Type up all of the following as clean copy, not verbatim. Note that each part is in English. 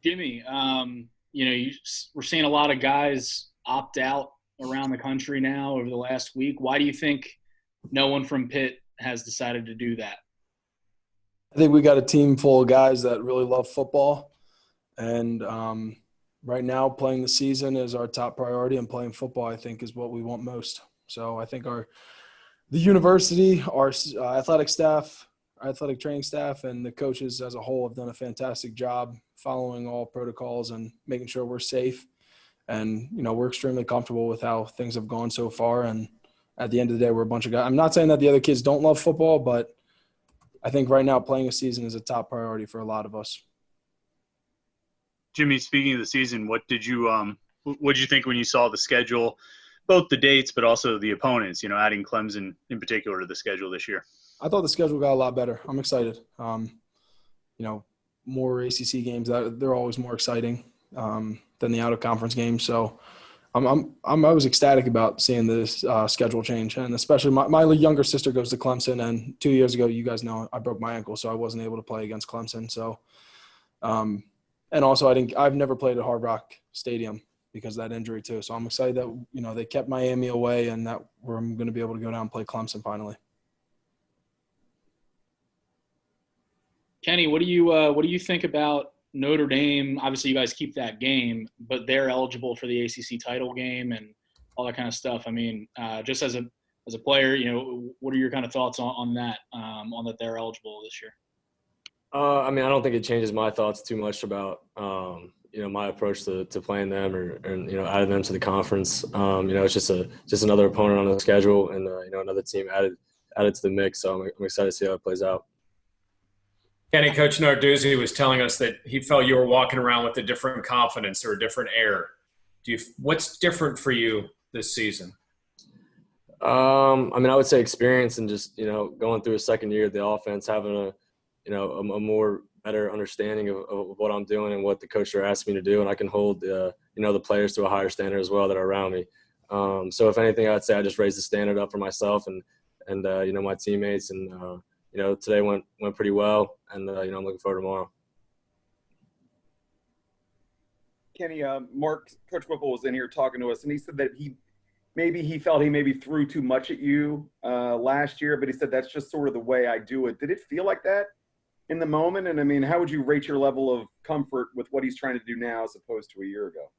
Jimmy, we're seeing a lot of guys opt out around the country now over the last week. Why do you think no one from Pitt has decided to do that? I think we got a team full of guys that really love football. And right now, playing the season is our top priority, and playing football, I think, is what we want most. So I think the university, our athletic staff, our athletic training staff, and the coaches as a whole have done a fantastic job following all protocols and making sure we're safe. And, we're extremely comfortable with how things have gone so far. And at the end of the day, we're a bunch of guys. I'm not saying that the other kids don't love football, but I think right now playing a season is a top priority for a lot of us. Jimmy, speaking of the season, what did you think when you saw the schedule, both the dates but also the opponents, adding Clemson in particular to the schedule this year? I thought the schedule got a lot better. I'm excited. More ACC games, they're always more exciting than the out-of-conference games. So I was ecstatic about seeing this schedule change, and especially my younger sister goes to Clemson, and 2 years ago, you guys know, I broke my ankle, so I wasn't able to play against Clemson. So, and also I've never played at Hard Rock Stadium because of that injury too. So I'm excited that they kept Miami away, and that I'm going to be able to go down and play Clemson finally. Kenny, what do you think about Notre Dame? Obviously, you guys keep that game, but they're eligible for the ACC title game and all that kind of stuff. I mean, just as a player, what are your kind of thoughts on that? On that they're eligible this year? I don't think it changes my thoughts too much about my approach to playing them or adding them to the conference. It's just another opponent on the schedule, and another team added to the mix. So I'm excited to see how it plays out. Kenny, Coach Narduzzi was telling us that he felt you were walking around with a different confidence or a different air. What's different for you this season? I would say experience and just, going through a second year of the offense, having a more better understanding of what I'm doing and what the coach are asking me to do. And I can hold, the players to a higher standard as well that are around me. So if anything, I'd say I just raised the standard up for myself and my teammates. And, today went pretty well. And, I'm looking forward to tomorrow. Kenny, Coach Whipple was in here talking to us, and he said that he felt he maybe threw too much at you last year, but he said that's just sort of the way I do it. Did it feel like that in the moment? And, how would you rate your level of comfort with what he's trying to do now as opposed to a year ago?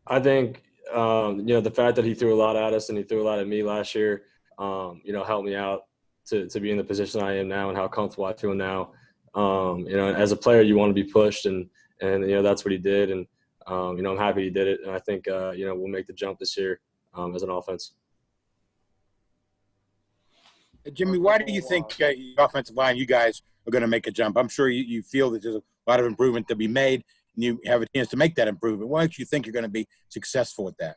I think, the fact that he threw a lot at us and he threw a lot at me last year, helped me out to be in the position I am now and how comfortable I feel now. As a player, you want to be pushed, and that's what he did. And, I'm happy he did it. And I think, we'll make the jump this year as an offense. Jimmy, why do you think your offensive line, you guys are going to make a jump? I'm sure you feel that there's a lot of improvement to be made, and you have a chance to make that improvement. Why don't you think you're going to be successful with that?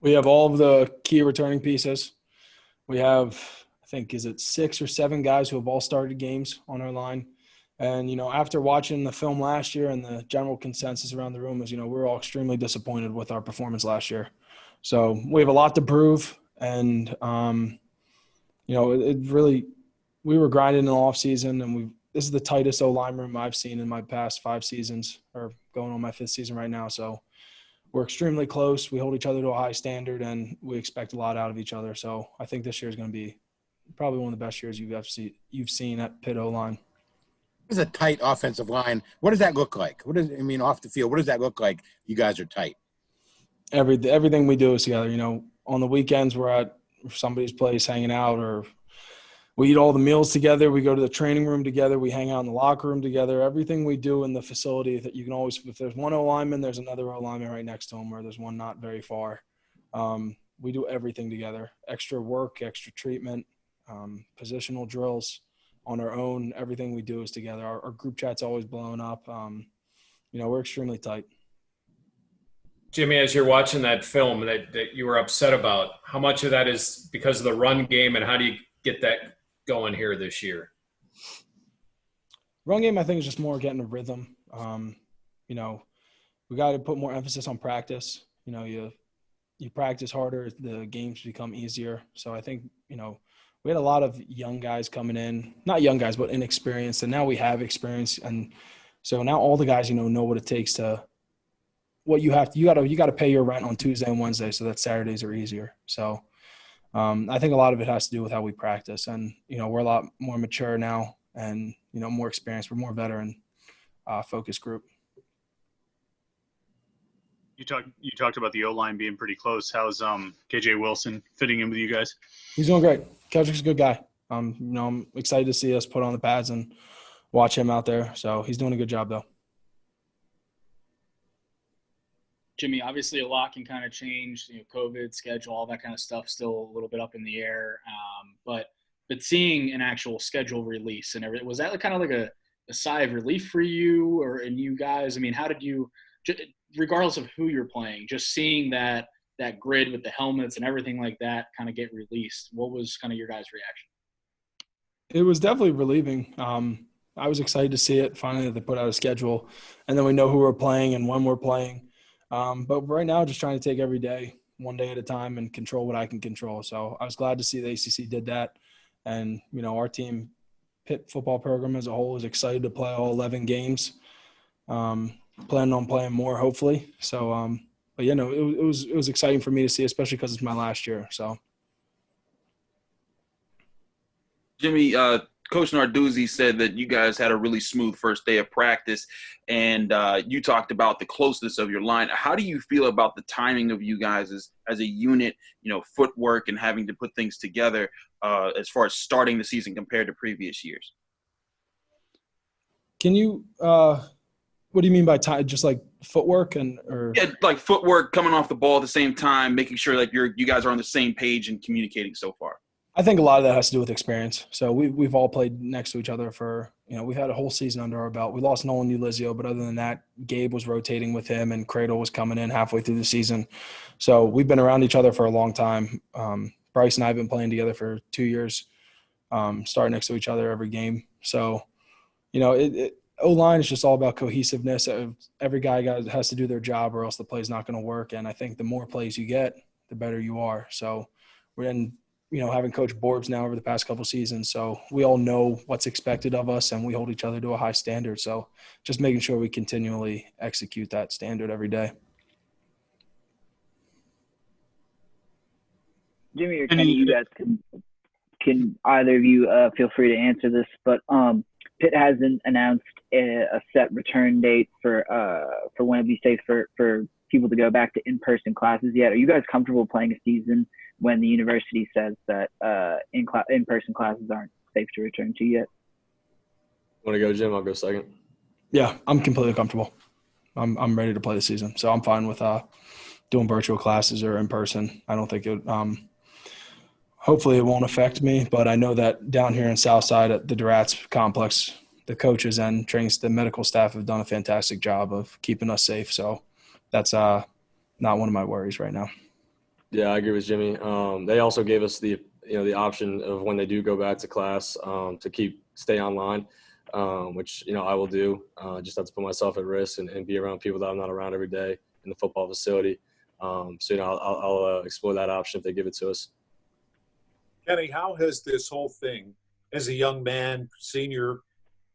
We have all of the key returning pieces. We have, I think, is it 6 or 7 guys who have all started games on our line. And, after watching the film last year, and the general consensus around the room is, we're all extremely disappointed with our performance last year. So we have a lot to prove. And, it really – we were grinding in the offseason, and this is the tightest O-line room I've seen in my past 5 seasons, or going on my 5th season right now. So we're extremely close. We hold each other to a high standard, and we expect a lot out of each other. So I think this year is going to be probably one of the best years you've seen at Pitt O-line. It's a tight offensive line. What does that look like? Off the field, what does that look like? You guys are tight. Everything we do is together. On the weekends we're at somebody's place hanging out, or we eat all the meals together. We go to the training room together. We hang out in the locker room together. Everything we do in the facility that you can always – if there's one O-lineman, there's another O-lineman right next to him, or there's one not very far. We do everything together. Extra work, extra treatment, positional drills on our own. Everything we do is together. Our group chat's always blowing up. We're extremely tight. Jimmy, as you're watching that film that you were upset about, how much of that is because of the run game, and how do you get that going here this year? Run game, I think, is just more getting a rhythm. We got to put more emphasis on practice. You practice harder, the games become easier. So I think, we had a lot of young guys coming in, not young guys, but inexperienced. And now we have experience. And So now all the guys, know what it takes to what you have to, you got to pay your rent on Tuesday and Wednesday so that Saturdays are easier. So I think a lot of it has to do with how we practice, and, we're a lot more mature now and, more experienced. We're more veteran focus group. You talked about the O-line being pretty close. How's KJ Wilson fitting in with you guys? He's doing great. Kendrick's a good guy. I'm excited to see us put on the pads and watch him out there. So he's doing a good job, though. Jimmy, obviously a lot can kind of change, COVID, schedule, all that kind of stuff, still a little bit up in the air. But seeing an actual schedule release and everything, was that kind of like a sigh of relief for you and you guys? I mean, how did you, regardless of who you're playing, just seeing that grid with the helmets and everything like that kind of get released, what was kind of your guys' reaction? It was definitely relieving. I was excited to see it finally that they put out a schedule, and then we know who we're playing and when we're playing. But right now, just trying to take every day, one day at a time, and control what I can control. So I was glad to see the ACC did that. And, our team, Pitt football program as a whole, is excited to play all 11 games. Planning on playing more, hopefully. So, but, it was exciting for me to see, especially because it's my last year. So, Jimmy, Coach Narduzzi said that you guys had a really smooth first day of practice, and you talked about the closeness of your line. How do you feel about the timing of you guys as a unit, footwork and having to put things together as far as starting the season compared to previous years? Can you what do you mean by time? Just like footwork or? Yeah, like footwork, coming off the ball at the same time, making sure that you guys are on the same page and communicating so far. I think a lot of that has to do with experience. So we've all played next to each other for, we've had a whole season under our belt. We lost Nolan Ulizio, but other than that, Gabe was rotating with him and Cradle was coming in halfway through the season. So we've been around each other for a long time. Bryce and I have been playing together for 2 years, starting next to each other every game. So, O-line is just all about cohesiveness. Every guy has to do their job or else the play's not going to work. And I think the more plays you get, the better you are. So we're in – having coached Borbs now over the past couple seasons. So we all know what's expected of us and we hold each other to a high standard. So just making sure we continually execute that standard every day. Jimmy or Kenny, you guys can either of you feel free to answer this, but Pitt hasn't announced a set return date for one of these days for people to go back to in-person classes yet. Are you guys comfortable playing a season when the university says that in-person classes aren't safe to return to yet? Want to go, Jim? I'll go second. Yeah, I'm completely comfortable. I'm ready to play the season, so I'm fine with doing virtual classes or in person. I don't think it. Hopefully, it won't affect me, but I know that down here in Southside at the Durats complex, the coaches and the medical staff have done a fantastic job of keeping us safe. So that's not one of my worries right now. Yeah, I agree with Jimmy. They also gave us the option of when they do go back to class to stay online, which I will do. Just have to put myself at risk and be around people that I'm not around every day in the football facility. So I'll explore that option if they give it to us. Kenny, how has this whole thing, as a young man, senior,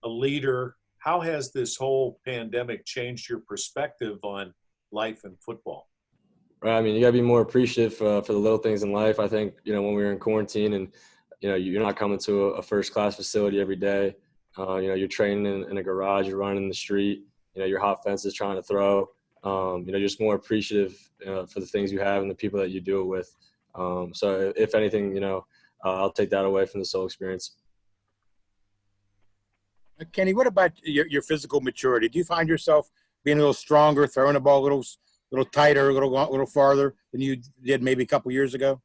a leader, how has this whole pandemic changed your perspective on life and football? Right. I mean, you got to be more appreciative for the little things in life. I think, when we were in quarantine and, you're not coming to a first-class facility every day. You're training in a garage, you're running in the street, your hot fences trying to throw. Just more appreciative for the things you have and the people that you do it with. So if anything, I'll take that away from this whole experience. Kenny, what about your physical maturity? Do you find yourself being a little stronger, throwing the ball a little tighter, a little farther than you did maybe a couple years ago?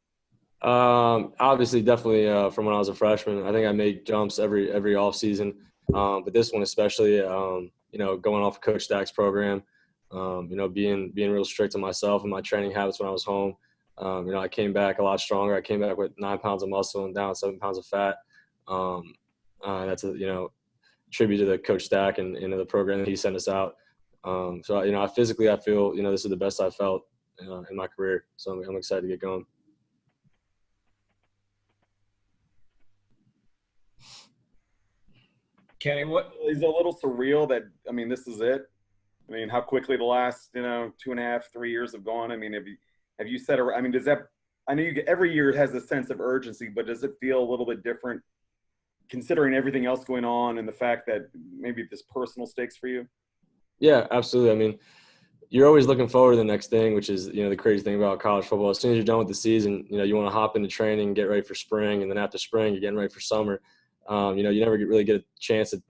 Obviously, definitely from when I was a freshman. I think I made jumps every off season, but this one especially, going off of Coach Stack's program, being real strict on myself and my training habits when I was home. I came back a lot stronger. I came back with 9 pounds of muscle and down 7 pounds of fat. That's a tribute to the Coach Stack and the program that he sent us out. So physically I feel this is the best I've felt in my career. So I'm excited to get going. Kenny, what? Is it a little surreal that, I mean, this is it? I mean, how quickly the last, 2.5, 3 years have gone. I mean, have you set I mean, does that, I know every year has a sense of urgency, but does it feel a little bit different considering everything else going on and the fact that maybe this personal stakes for you? Yeah, absolutely. I mean, you're always looking forward to the next thing, which is, the crazy thing about college football. As soon as you're done with the season, you want to hop into training, get ready for spring. And then after spring, you're getting ready for summer. You never really get a chance to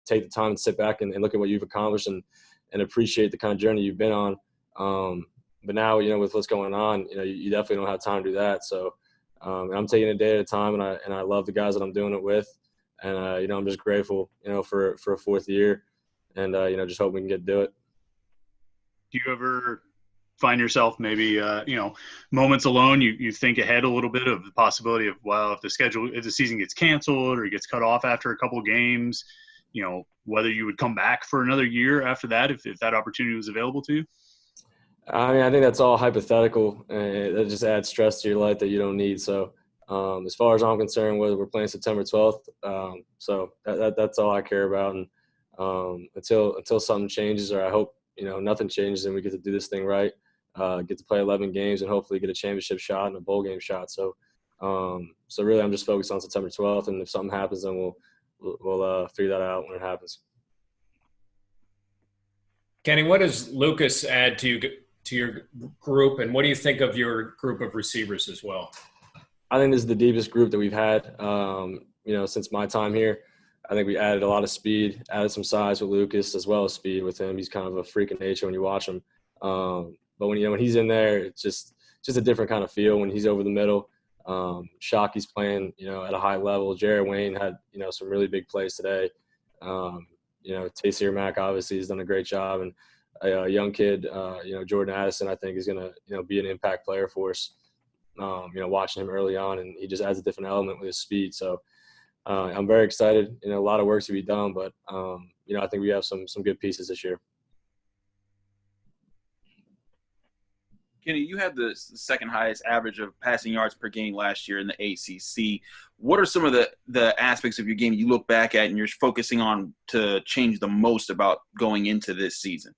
take the time and sit back and look at what you've accomplished and appreciate the kind of journey you've been on. But now, with what's going on, you definitely don't have time to do that. So I'm taking it day at a time, and I love the guys that I'm doing it with. And, I'm just grateful, for a fourth year and, just hope we can do it. Do you ever find yourself maybe, moments alone, you think ahead a little bit of the possibility of, well, if the season gets canceled or gets cut off after a couple of games, whether you would come back for another year after that if that opportunity was available to you? I mean, I think that's all hypothetical, and it just adds stress to your life that you don't need. So as far as I'm concerned, whether we're playing September 12th, so that's all I care about. And until something changes, or I hope, nothing changes and we get to do this thing right, get to play 11 games and hopefully get a championship shot and a bowl game shot. So really I'm just focused on September 12th, and if something happens, then we'll figure that out when it happens. Kenny, what does Lucas add to your group, and what do you think of your group of receivers as well? I think this is the deepest group that we've had, since my time here. I think we added a lot of speed, added some size with Lucas as well as speed with him. He's kind of a freak of nature when you watch him. But when he's in there, it's just a different kind of feel when he's over the middle. Shockey's playing, at a high level. Jared Wayne had, some really big plays today. Tayseer Mack obviously has done a great job. And a young kid, Jordan Addison, I think is going to, be an impact player for us. Watching him early on, and he just adds a different element with his speed. So I'm very excited. A lot of work to be done, but I think we have some good pieces this year. Kenny, you had the second highest average of passing yards per game last year in the ACC. What are some of the aspects of your game you look back at and you're focusing on to change the most about going into this season?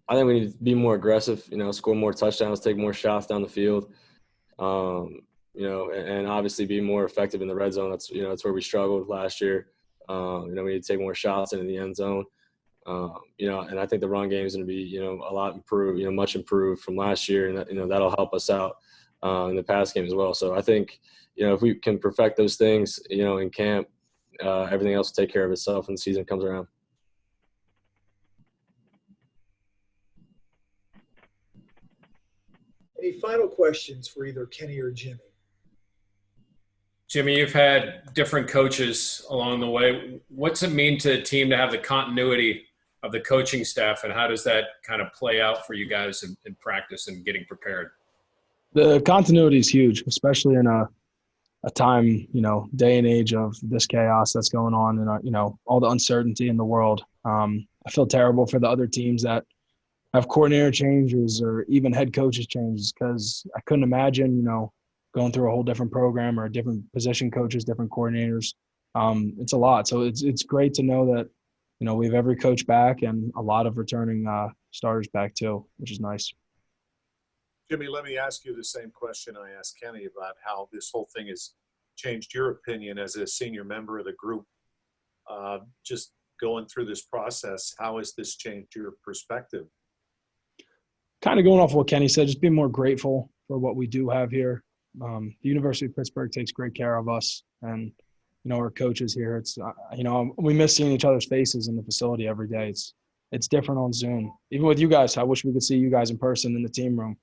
I think we need to be more aggressive, score more touchdowns, take more shots down the field, and obviously be more effective in the red zone. That's where we struggled last year. We need to take more shots into the end zone. And I think the run game is going to be, a lot improved, much improved from last year, and that, that'll help us out in the pass game as well. So I think, if we can perfect those things, in camp, everything else will take care of itself when the season comes around. Any final questions for either Kenny or Jimmy? Jimmy, you've had different coaches along the way. What's it mean to a team to have the continuity of the coaching staff, and how does that kind of play out for you guys in practice and getting prepared? The continuity is huge, especially in a time, day and age of this chaos that's going on and, all the uncertainty in the world. I feel terrible for the other teams that have coordinator changes or even head coaches changes, because I couldn't imagine, going through a whole different program or different position coaches, different coordinators. It's a lot. So it's great to know that, we have every coach back and a lot of returning starters back too, which is nice. Jimmy, let me ask you the same question I asked Kenny about how this whole thing has changed your opinion as a senior member of the group. Just going through this process, how has this changed your perspective? Kind of going off what Kenny said, just being more grateful for what we do have here. The University of Pittsburgh takes great care of us, and our coaches here. It's we miss seeing each other's faces in the facility every day. It's different on Zoom. Even with you guys, I wish we could see you guys in person in the team room.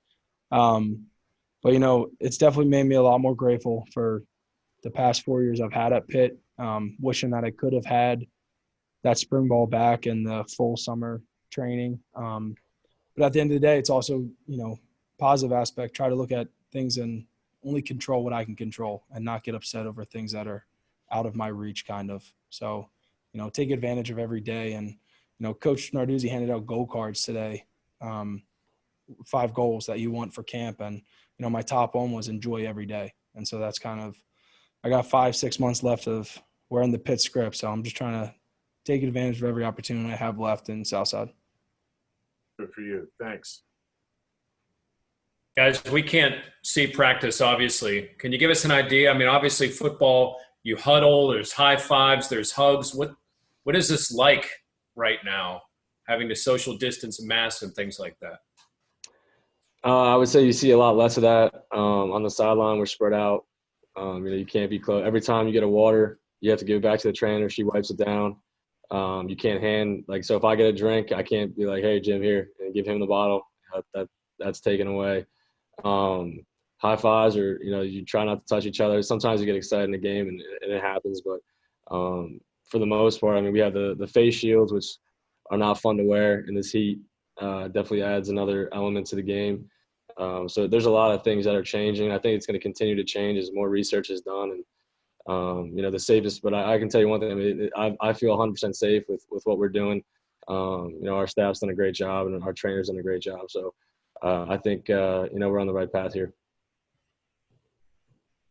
But it's definitely made me a lot more grateful for the past 4 years I've had at Pitt. Wishing that I could have had that spring ball back and the full summer training. But at the end of the day, it's also, positive aspect. Try to look at things and only control what I can control and not get upset over things that are out of my reach, kind of. So, take advantage of every day. And, Coach Narduzzi handed out goal cards today, 5 goals that you want for camp. And, my top one was enjoy every day. And so that's kind of, I got 5-6 months left of wearing the Pitt script. So I'm just trying to take advantage of every opportunity I have left in Southside. Good for you. Thanks. Guys, we can't see practice, obviously. Can you give us an idea? I mean, obviously football, you huddle, there's high fives, there's hugs. What is this like right now, having to social distance and masks and things like that? I would say you see a lot less of that. On the sideline, we're spread out. You can't be close. Every time you get a water, you have to give it back to the trainer. She wipes it down. You can't hand – so if I get a drink, I can't be like, hey, Jim, here, and give him the bottle. That's taken away. High fives, or you try not to touch each other. Sometimes you get excited in the game and it happens, but for the most part, I mean, we have the face shields, which are not fun to wear in this heat. Definitely adds another element to the game. So there's a lot of things that are changing. I think it's going to continue to change as more research is done. And the safest, but I can tell you one thing. I mean, I feel 100% safe with what we're doing. Our staff's done a great job and our trainers done a great job. So I think we're on the right path here.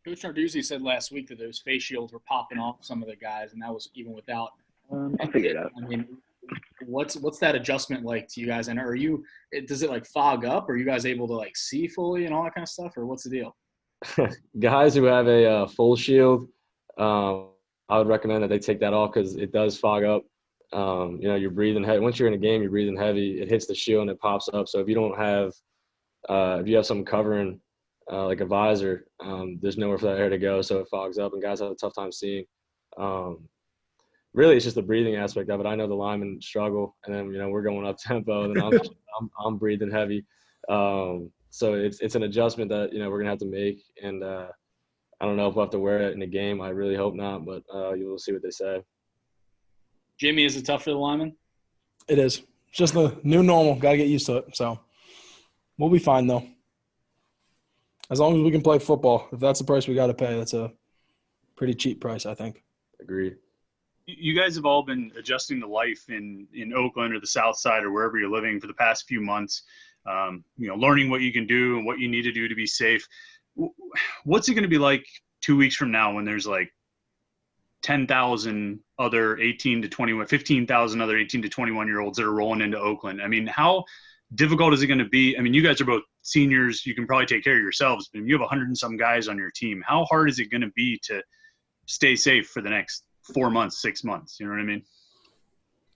Coach Narduzzi said last week that those face shields were popping off some of the guys, and that was even without. I'll figure it out. I mean, what's that adjustment like to you guys? And does it like fog up? Are you guys able to like see fully and all that kind of stuff, or what's the deal? Guys who have a full shield, I would recommend that they take that off because it does fog up. You're breathing heavy. Once you're in a game, you're breathing heavy. It hits the shield and it pops up. So if you don't have, if you have something covering, like a visor, there's nowhere for that air to go, so it fogs up, and guys have a tough time seeing. Really, it's just the breathing aspect of it. I know the linemen struggle, and then we're going up tempo, and then I'm breathing heavy. So it's an adjustment that we're gonna have to make, and I don't know if we'll have to wear it in the game. I really hope not, but you'll see what they say. Jimmy, is it tough for the linemen? It is. It's just the new normal. Got to get used to it. So we'll be fine though. As long as we can play football, if that's the price we got to pay, that's a pretty cheap price, I think. Agreed. You guys have all been adjusting to life in Oakland or the South Side or wherever you're living for the past few months, learning what you can do and what you need to do to be safe. What's it going to be like 2 weeks from now when there's like 10,000 other 18 to 21, 15,000 other 18 to 21-year-olds that are rolling into Oakland? I mean, how difficult is it going to be? I mean, you guys are both seniors. You can probably take care of yourselves, but you have 100 and some guys on your team. How hard is it going to be to stay safe for the next 4 months, 6 months? You know what I mean?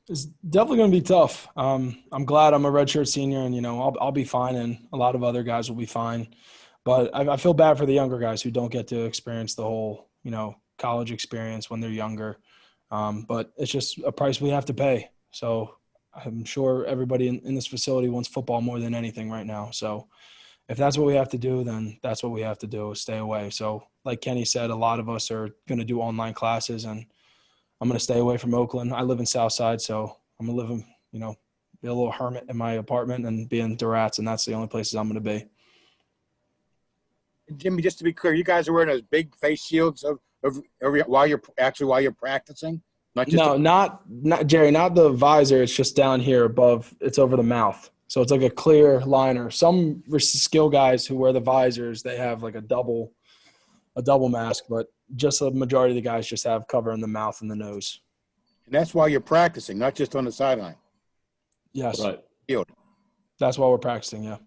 It's definitely going to be tough. I'm glad I'm a redshirt senior, and I'll be fine, and a lot of other guys will be fine. But I feel bad for the younger guys who don't get to experience the whole, college experience when they're younger. But it's just a price we have to pay. So I'm sure everybody in this facility wants football more than anything right now. So if that's what we have to do, then that's what we have to do, is stay away. So like Kenny said, a lot of us are going to do online classes, and I'm going to stay away from Oakland. I live in Southside, so I'm going to live be a little hermit in my apartment and be in Durats, and that's the only places I'm going to be. Jimmy, just to be clear, you guys are wearing those big face shields while you're practicing? Not Jerry, not the visor. It's just down here above. It's over the mouth. So it's like a clear liner. Some skill guys who wear the visors, they have like a double mask, but just a majority of the guys just have covering the mouth and the nose. And that's while you're practicing, not just on the sideline. Yes. Right. Field. That's while we're practicing, yeah.